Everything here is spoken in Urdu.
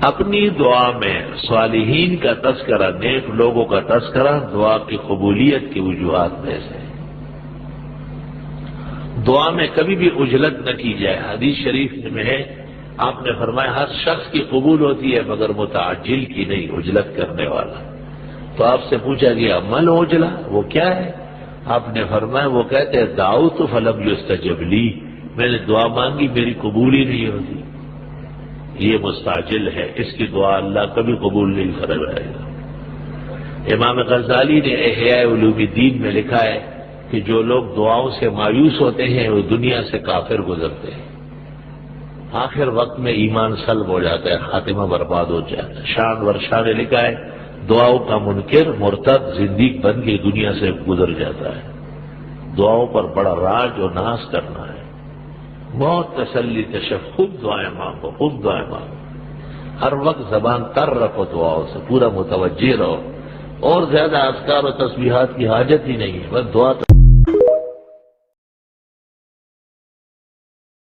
اپنی دعا میں صالحین کا تذکرہ، نیک لوگوں کا تذکرہ دعا کی قبولیت کی وجوہات میں سے۔ دعا میں کبھی بھی عجلت نہ کی جائے۔ حدیث شریف میں ہے، آپ نے فرمایا ہر شخص کی قبول ہوتی ہے مگر متعجل کی نہیں، عجلت کرنے والا۔ تو آپ سے پوچھا گیا مل عجلہ، وہ کیا ہے؟ آپ نے فرمایا وہ کہتے ہیں دعوت فلم یستجب لی، میں نے دعا مانگی میری قبول ہی نہیں ہوتی، یہ مستعجل ہے، اس کی دعا اللہ کبھی قبول نہیں فرمائے گا۔ امام غزالی نے احیاء علوم الدین میں لکھا ہے کہ جو لوگ دعاؤں سے مایوس ہوتے ہیں وہ دنیا سے کافر گزرتے ہیں، آخر وقت میں ایمان سلب ہو جاتا ہے، خاتمہ برباد ہو جاتا ہے۔ شان ورشاہ نے لکھا ہے دعاؤں کا منکر مرتد زندگی بن کے دنیا سے گزر جاتا ہے۔ دعاؤں پر بڑا راج و ناز کرنا ہے، بہت تسلی تشف، خوب دعائیں مانگو، خوب دعائیں مانگو، ہر وقت زبان تر رکھو، دعاؤں سے پورا متوجہ رہو، اور زیادہ اذکار و تسبیحات کی حاجت ہی نہیں ہے، بس دعا